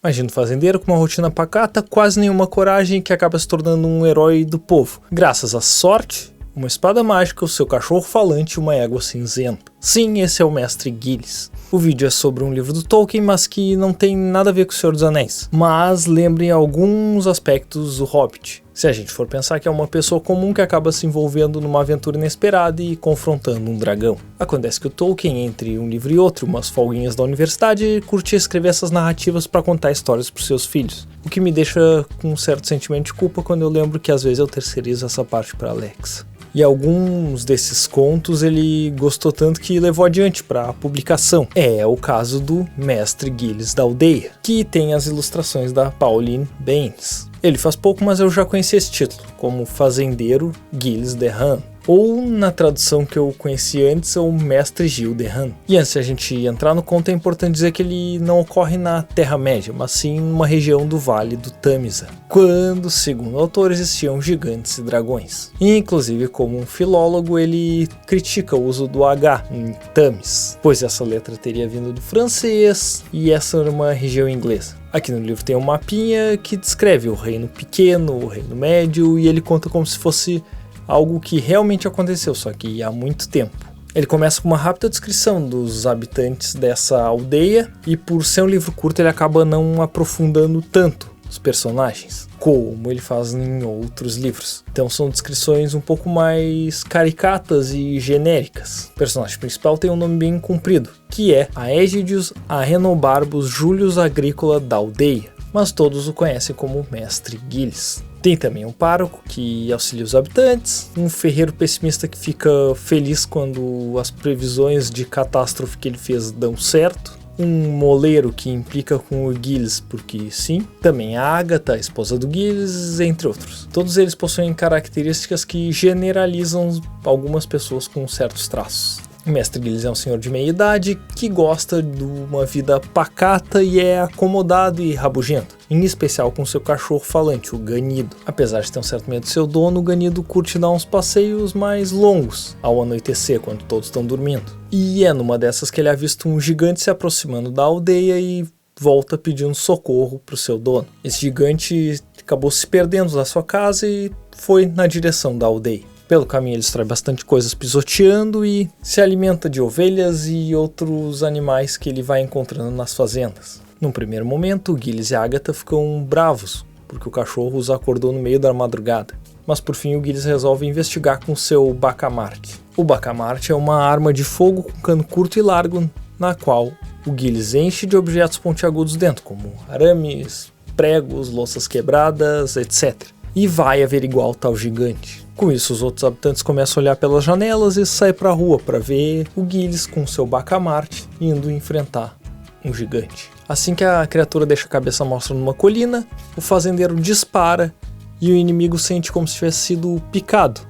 Imagina um fazendeiro com uma rotina pacata, quase nenhuma coragem, que acaba se tornando um herói do povo, graças à sorte, uma espada mágica, o seu cachorro falante e uma égua cinzenta. Sim, esse é o Mestre Gillis. O vídeo é sobre um livro do Tolkien, mas que não tem nada a ver com o Senhor dos Anéis, mas lembra em alguns aspectos o Hobbit. Se a gente for pensar que é uma pessoa comum que acaba se envolvendo numa aventura inesperada e confrontando um dragão. Acontece que o Tolkien, entre um livro e outro, umas folguinhas da universidade, curtia escrever essas narrativas para contar histórias para seus filhos. O que me deixa com um certo sentimento de culpa quando eu lembro que às vezes eu terceirizo essa parte para Alexa. E alguns desses contos ele gostou tanto que levou adiante para a publicação. É o caso do Mestre Gillis da Aldeia, que tem as ilustrações da Pauline Baynes. Ele faz pouco, mas eu já conheci esse título, como Fazendeiro Gillis de Han. Ou, na tradução que eu conheci antes, é o Mestre Gil de Han. E antes de a gente entrar no conto, é importante dizer que ele não ocorre na Terra-média, mas sim numa região do Vale do Tâmisa, quando, segundo o autor, existiam gigantes e dragões. E, inclusive, como um filólogo, ele critica o uso do H em Thames, pois essa letra teria vindo do francês e essa era uma região inglesa. Aqui no livro tem um mapinha que descreve o reino pequeno, o reino médio, e ele conta como se fosse algo que realmente aconteceu, só que há muito tempo. Ele começa com uma rápida descrição dos habitantes dessa aldeia, e por ser um livro curto ele acaba não aprofundando tanto os personagens, como ele faz em outros livros. Então são descrições um pouco mais caricatas e genéricas. O personagem principal tem um nome bem comprido, que é Aegidius Ahenobarbus Julius Agrícola da Aldeia, mas todos o conhecem como Mestre Gillis. Tem também um pároco que auxilia os habitantes, um ferreiro pessimista que fica feliz quando as previsões de catástrofe que ele fez dão certo, um moleiro que implica com o Gillis porque sim, também a Agatha, a esposa do Gillis, entre outros. Todos eles possuem características que generalizam algumas pessoas com certos traços. O Mestre Gillis é um senhor de meia idade que gosta de uma vida pacata e é acomodado e rabugento, em especial com seu cachorro falante, o Ganido. Apesar de ter um certo medo do seu dono, o Ganido curte dar uns passeios mais longos ao anoitecer, quando todos estão dormindo. E é numa dessas que ele avista um gigante se aproximando da aldeia e volta pedindo socorro para o seu dono. Esse gigante acabou se perdendo da sua casa e foi na direção da aldeia. Pelo caminho ele extrai bastante coisas pisoteando e se alimenta de ovelhas e outros animais que ele vai encontrando nas fazendas. Num primeiro momento, o Gillis e a Agatha ficam bravos, porque o cachorro os acordou no meio da madrugada. Mas por fim o Gillis resolve investigar com seu bacamarte. O bacamarte é uma arma de fogo com cano curto e largo, na qual o Gillis enche de objetos pontiagudos dentro, como arames, pregos, louças quebradas, etc. E vai averiguar o tal gigante. Com isso, os outros habitantes começam a olhar pelas janelas e saem para a rua para ver o Gillis com seu bacamarte indo enfrentar um gigante. Assim que a criatura deixa a cabeça à mostra numa colina, o fazendeiro dispara e o inimigo sente como se tivesse sido picado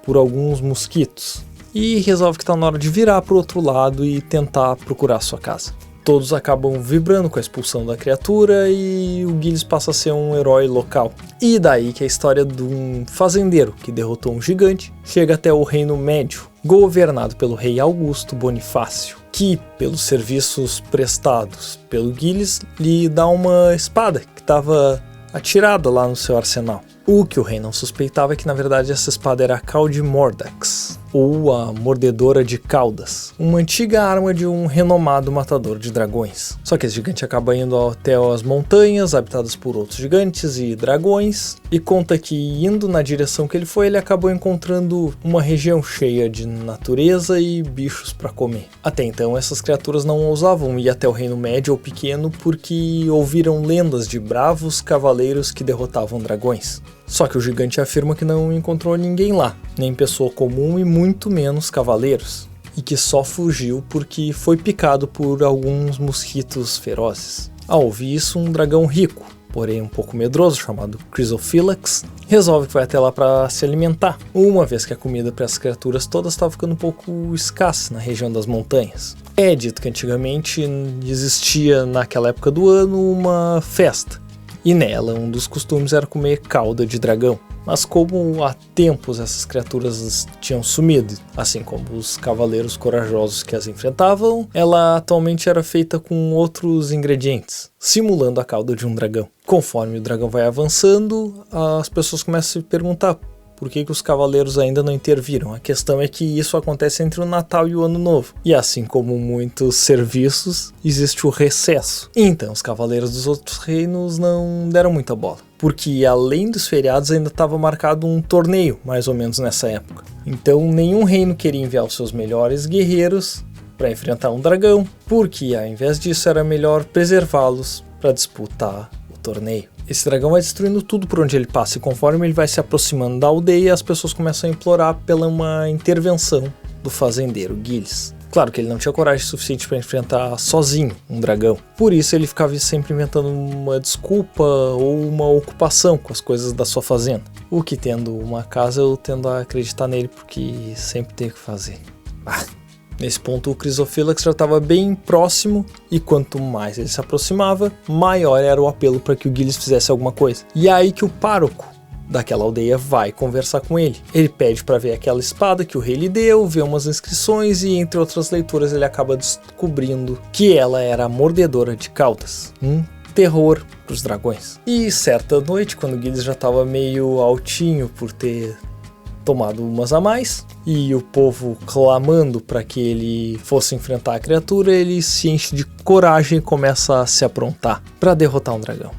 por alguns mosquitos e resolve que está na hora de virar para o outro lado e tentar procurar sua casa. Todos acabam vibrando com a expulsão da criatura e o Gillis passa a ser um herói local. E daí que a história de um fazendeiro que derrotou um gigante chega até o Reino Médio, governado pelo rei Augusto Bonifácio, que, pelos serviços prestados pelo Gillis, lhe dá uma espada que estava atirada lá no seu arsenal. O que o rei não suspeitava é que na verdade essa espada era a Caude Mordax, ou a Mordedora de Caudas, uma antiga arma de um renomado matador de dragões. Só que esse gigante acaba indo até as montanhas, habitadas por outros gigantes e dragões, e conta que indo na direção que ele foi, ele acabou encontrando uma região cheia de natureza e bichos para comer. Até então essas criaturas não ousavam ir até o Reino Médio ou Pequeno porque ouviram lendas de bravos cavaleiros que derrotavam dragões. Só que o gigante afirma que não encontrou ninguém lá, nem pessoa comum e muito menos cavaleiros, e que só fugiu porque foi picado por alguns mosquitos ferozes. Ao ouvir isso, um dragão rico, porém um pouco medroso, chamado Chrysophylax, resolve que vai até lá para se alimentar, uma vez que a comida para as criaturas todas estava ficando um pouco escassa na região das montanhas. É dito que antigamente existia naquela época do ano uma festa, e nela, um dos costumes era comer cauda de dragão. Mas como há tempos essas criaturas tinham sumido, assim como os cavaleiros corajosos que as enfrentavam, ela atualmente era feita com outros ingredientes, simulando a cauda de um dragão. Conforme o dragão vai avançando, as pessoas começam a se perguntar por que os cavaleiros ainda não interviram. A questão é que isso acontece entre o Natal e o Ano Novo. E assim como muitos serviços, existe o recesso. Então os cavaleiros dos outros reinos não deram muita bola. Porque além dos feriados ainda estava marcado um torneio, mais ou menos nessa época. Então nenhum reino queria enviar os seus melhores guerreiros para enfrentar um dragão, porque ao invés disso era melhor preservá-los para disputar o torneio. Esse dragão vai destruindo tudo por onde ele passa, e conforme ele vai se aproximando da aldeia, as pessoas começam a implorar pela uma intervenção do fazendeiro Gilles. Claro que ele não tinha coragem suficiente para enfrentar sozinho um dragão, por isso ele ficava sempre inventando uma desculpa ou uma ocupação com as coisas da sua fazenda. O que, tendo uma casa, eu tendo a acreditar nele, porque sempre tem o que fazer. Nesse ponto o Chrysophylax já estava bem próximo, e quanto mais ele se aproximava, maior era o apelo para que o Gilles fizesse alguma coisa. E é aí que o pároco daquela aldeia vai conversar com ele. Ele pede para ver aquela espada que o rei lhe deu, vê umas inscrições e, entre outras leituras, ele acaba descobrindo que ela era a mordedora de caudas. Terror para os dragões. E certa noite, quando o Gilles já estava meio altinho por ter tomado umas a mais, e o povo clamando para que ele fosse enfrentar a criatura, ele se enche de coragem e começa a se aprontar para derrotar um dragão.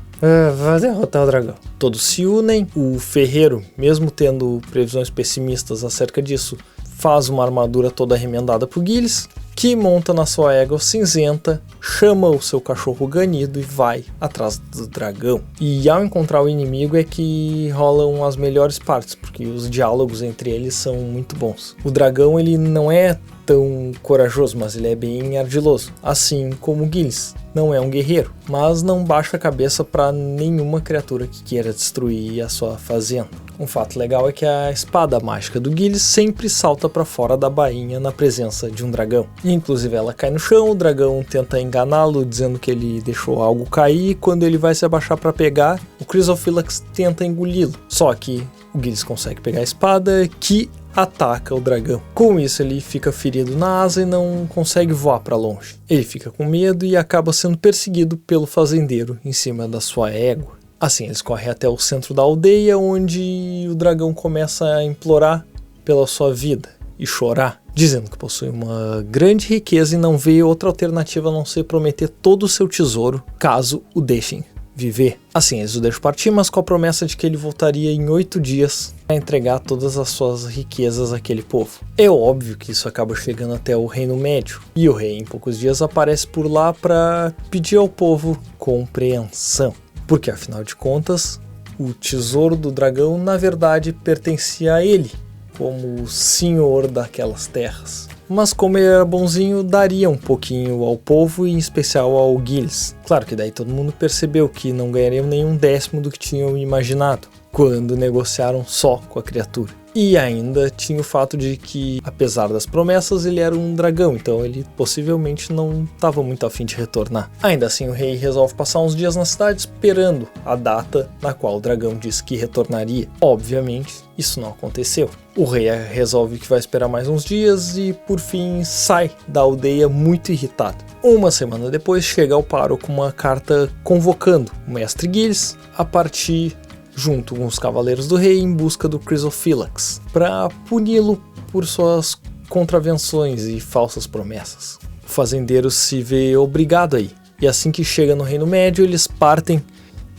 Vai derrotar o dragão. Todos se unem. O ferreiro, mesmo tendo previsões pessimistas acerca disso, faz uma armadura toda remendada pro Gilles, que monta na sua égua cinzenta, chama o seu cachorro ganido e vai atrás do dragão. E ao encontrar o inimigo é que rolam as melhores partes, porque os diálogos entre eles são muito bons. O dragão, ele não é tão corajoso, mas ele é bem ardiloso, assim como o Gilles. Não é um guerreiro, mas não baixa a cabeça para nenhuma criatura que queira destruir a sua fazenda. Um fato legal é que a espada mágica do Gilles sempre salta para fora da bainha na presença de um dragão. Inclusive ela cai no chão, o dragão tenta enganá-lo dizendo que ele deixou algo cair, e quando ele vai se abaixar para pegar, o Chrysophylax tenta engoli-lo. Só que o Gilles consegue pegar a espada, que ataca o dragão. Com isso ele fica ferido na asa e não consegue voar para longe. Ele fica com medo e acaba sendo perseguido pelo fazendeiro em cima da sua égua. Assim eles correm até o centro da aldeia, onde o dragão começa a implorar pela sua vida e chorar, dizendo que possui uma grande riqueza e não vê outra alternativa a não ser prometer todo o seu tesouro caso o deixem viver. Assim eles o deixam partir, mas com a promessa de que ele voltaria em 8 dias a entregar todas as suas riquezas àquele povo. É óbvio que isso acaba chegando até o Reino Médio, e o rei em poucos dias aparece por lá para pedir ao povo compreensão, porque afinal de contas o tesouro do dragão na verdade pertencia a ele como senhor daquelas terras. Mas como ele era bonzinho, daria um pouquinho ao povo, e em especial ao Gilles. Claro que daí todo mundo percebeu que não ganhariam nenhum décimo do que tinham imaginado quando negociaram só com a criatura. E ainda tinha o fato de que, apesar das promessas, ele era um dragão, então ele possivelmente não estava muito afim de retornar. Ainda assim, o rei resolve passar uns dias na cidade esperando a data na qual o dragão disse que retornaria. Obviamente, isso não aconteceu. O rei resolve que vai esperar mais uns dias e, por fim, sai da aldeia muito irritado. Uma semana depois, chega ao pároco uma carta convocando o mestre Gilles a partir junto com os cavaleiros do rei em busca do Chrysophylax, para puni-lo por suas contravenções e falsas promessas. O fazendeiro se vê obrigado a ir, e assim que chega no Reino Médio, eles partem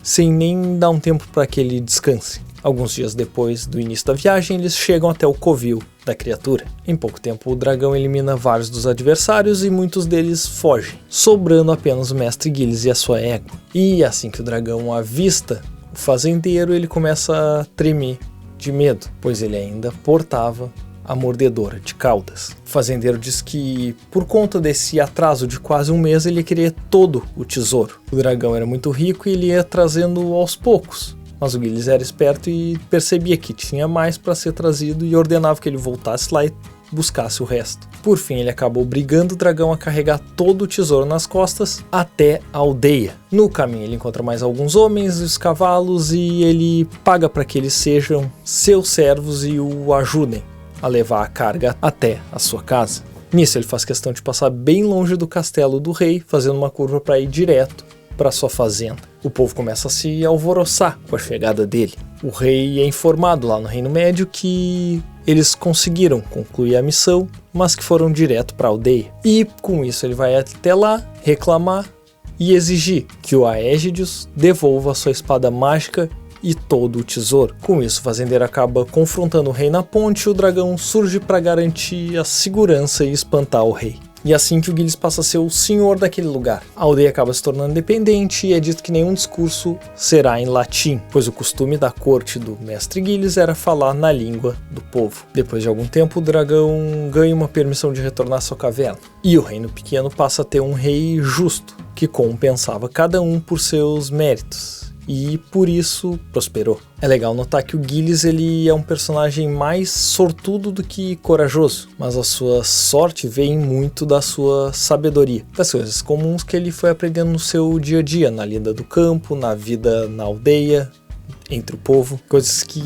sem nem dar um tempo para que ele descanse. Alguns dias depois do início da viagem, eles chegam até o covil da criatura. Em pouco tempo, o dragão elimina vários dos adversários e muitos deles fogem, sobrando apenas o mestre Gilles e a sua égua. E assim que o dragão avista o fazendeiro, ele começa a tremer de medo, pois ele ainda portava a mordedora de caudas. O fazendeiro diz que, por conta desse atraso de quase um mês, ele queria todo o tesouro. O dragão era muito rico e ele ia trazendo aos poucos, mas o Gilles era esperto e percebia que tinha mais para ser trazido e ordenava que ele voltasse lá e buscasse o resto. Por fim, ele acaba obrigando o dragão a carregar todo o tesouro nas costas até a aldeia. No caminho ele encontra mais alguns homens e os cavalos e ele paga para que eles sejam seus servos e o ajudem a levar a carga até a sua casa. Nisso ele faz questão de passar bem longe do castelo do rei, fazendo uma curva para ir direto para sua fazenda. O povo começa a se alvoroçar com a chegada dele. O rei é informado lá no Reino Médio que eles conseguiram concluir a missão, mas que foram direto para a aldeia. E com isso ele vai até lá reclamar e exigir que o Aegidius devolva sua espada mágica e todo o tesouro. Com isso, o fazendeiro acaba confrontando o rei na ponte e o dragão surge para garantir a segurança e espantar o rei. E assim que o Gilles passa a ser o senhor daquele lugar. A aldeia acaba se tornando independente e é dito que nenhum discurso será em latim, pois o costume da corte do mestre Gilles era falar na língua do povo. Depois de algum tempo, o dragão ganha uma permissão de retornar à sua caverna. E o reino pequeno passa a ter um rei justo, que compensava cada um por seus méritos. E por isso prosperou. É legal notar que o Gilles ele é um personagem mais sortudo do que corajoso, mas a sua sorte vem muito da sua sabedoria, das coisas comuns que ele foi aprendendo no seu dia a dia, na lida do campo, na vida na aldeia, entre o povo, coisas que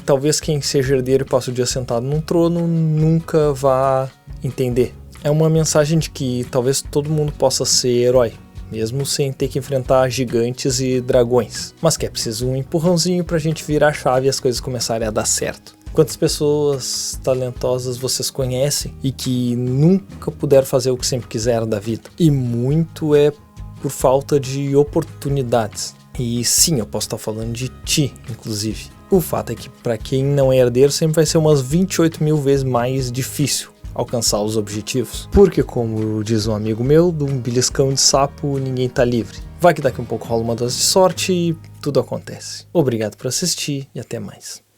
talvez quem seja herdeiro e passe o dia sentado num trono nunca vá entender. É uma mensagem de que talvez todo mundo possa ser herói, mesmo sem ter que enfrentar gigantes e dragões, mas que é preciso um empurrãozinho pra gente virar a chave e as coisas começarem a dar certo. Quantas pessoas talentosas vocês conhecem e que nunca puderam fazer o que sempre quiseram da vida? E muito é por falta de oportunidades. E sim, eu posso estar falando de ti, inclusive. O fato é que para quem não é herdeiro sempre vai ser umas 28 mil vezes mais difícil alcançar os objetivos. Porque, como diz um amigo meu, de um beliscão de sapo ninguém tá livre. Vai que daqui um pouco rola uma dose de sorte e tudo acontece. Obrigado por assistir e até mais.